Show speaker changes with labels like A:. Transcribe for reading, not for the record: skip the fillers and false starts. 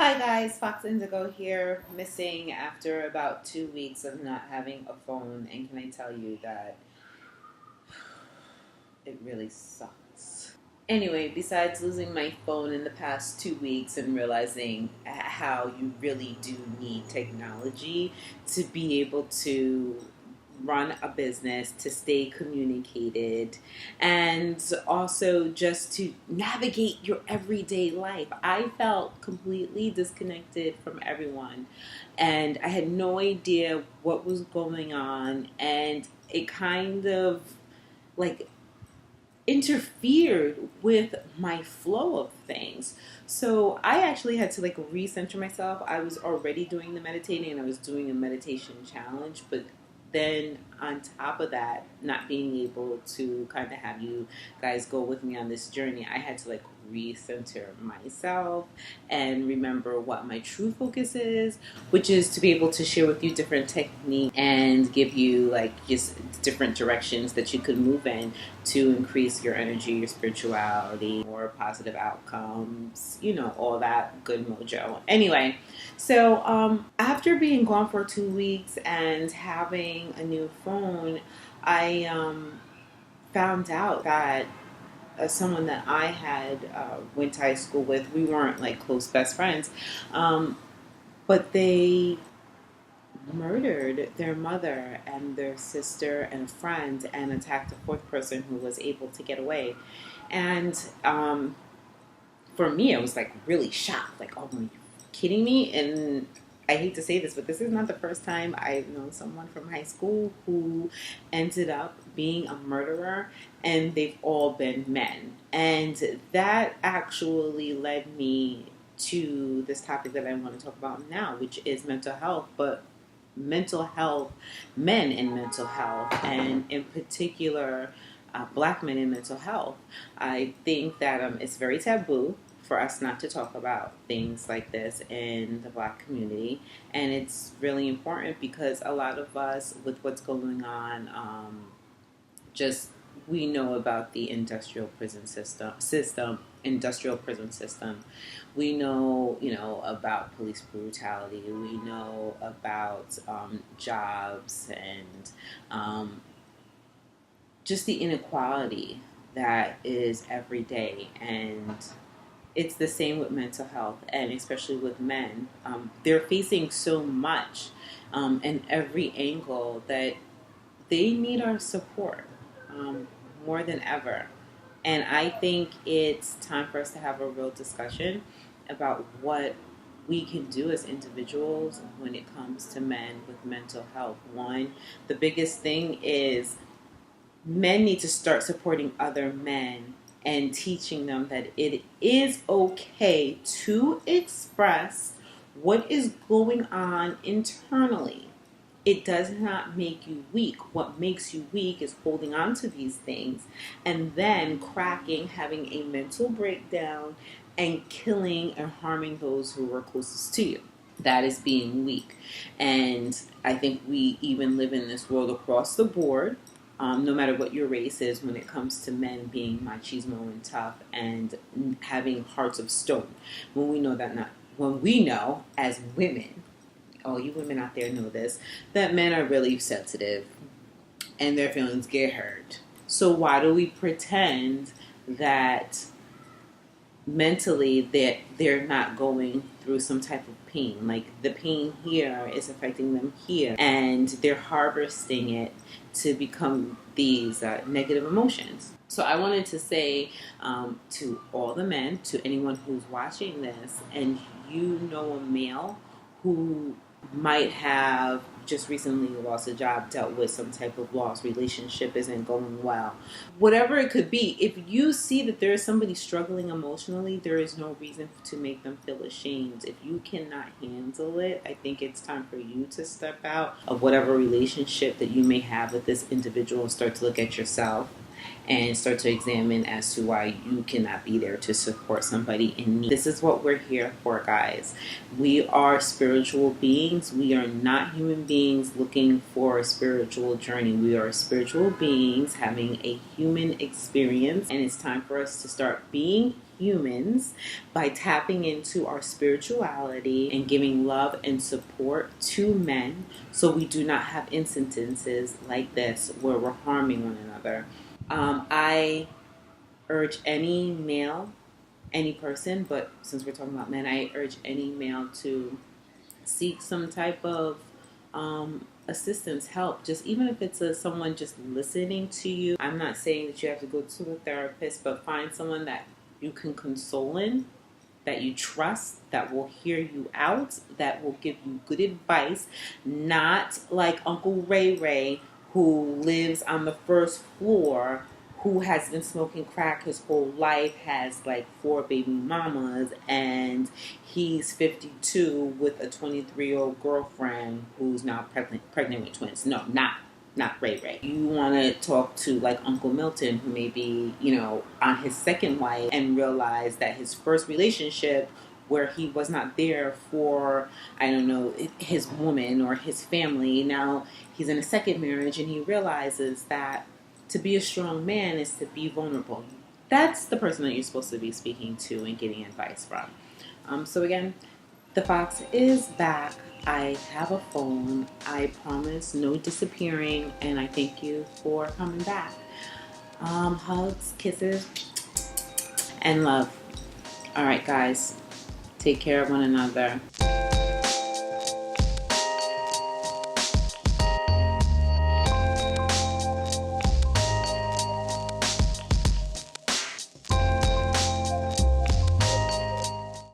A: Hi guys, Fox Indigo here, missing after about 2 weeks of not having a phone, and can I tell you that it really sucks. Anyway, besides losing my phone in the past 2 weeks and realizing how you really do need technology to be able to run a business, to stay communicated, and also just to navigate your everyday life. I felt completely disconnected from everyone, and I had no idea what was going on, and it kind of like interfered with my flow of things. So I actually had to recenter myself. I was already doing the meditating and I was doing a meditation challenge, but then on top of that, not being able to kind of have you guys go with me on this journey, I had to recenter myself and remember what my true focus is, which is to be able to share with you different techniques and give you just different directions that you could move in to increase your energy, your spirituality, more positive outcomes, all that good mojo. Anyway, so after being gone for 2 weeks and having a new phone, I found out that someone that I had went to high school with, we weren't close best friends, but they murdered their mother and their sister and friend and attacked a fourth person who was able to get away. And for me, I was really shocked. Oh, are you kidding me? And I hate to say this, but this is not the first time I've known someone from high school who ended up being a murderer, and they've all been men. And that actually led me to this topic that I want to talk about now, which is mental health, but mental health, men in mental health, and in particular, black men in mental health. I think that it's very taboo for us not to talk about things like this in the black community, and it's really important because a lot of us, with what's going on, just we know about the industrial prison system. We know, about police brutality. We know about jobs and just the inequality that is every day. And it's the same with mental health, and especially with men. They're facing so much in every angle that they need our support more than ever. And I think it's time for us to have a real discussion about what we can do as individuals when it comes to men with mental health. One, the biggest thing is men need to start supporting other men and teaching them that it is okay to express what is going on internally. It does not make you weak. What makes you weak is holding on to these things and then cracking, having a mental breakdown, and killing and harming those who are closest to you. That is being weak. And I think we even live in this world across the board, no matter what your race is, when it comes to men being machismo and tough and having hearts of stone. When we know as women, all you women out there know this, that men are really sensitive and their feelings get hurt. So why do we pretend that mentally that they're not going through some type of pain? The pain here is affecting them here, and they're harvesting it to become these negative emotions. So I wanted to say to all the men, to anyone who's watching this, and a male who might have just recently lost a job, dealt with some type of loss, relationship isn't going well, whatever it could be, if you see that there is somebody struggling emotionally, there is no reason to make them feel ashamed. If you cannot handle it, I think it's time for you to step out of whatever relationship that you may have with this individual and start to look at yourself and start to examine as to why you cannot be there to support somebody in need. This is what we're here for, guys. We are spiritual beings. We are not human beings looking for a spiritual journey. We are spiritual beings having a human experience, and it's time for us to start being humans by tapping into our spirituality and giving love and support to men, so we do not have instances like this where we're harming one another. I urge any male, any person, but since we're talking about men, I urge any male to seek some type of assistance, help, just even if it's someone just listening to you. I'm not saying that you have to go to a therapist, but find someone that you can console in, that you trust, that will hear you out, that will give you good advice, not like Uncle Ray Ray, who lives on the first floor, who has been smoking crack his whole life, has like 4 baby mamas, and he's 52 with a 23-year-old girlfriend who's now pregnant with twins. No, not Ray Ray. You want to talk to like Uncle Milton, who may be, on his second wife, and realize that his first relationship, where he was not there for, I don't know, his woman or his family, now he's in a second marriage, and he realizes that to be a strong man is to be vulnerable. That's the person that you're supposed to be speaking to and getting advice from. So again, the fox is back. I have a phone. I promise no disappearing, and I thank you for coming back. Hugs, kisses, and love. All right, guys. Take care of one another.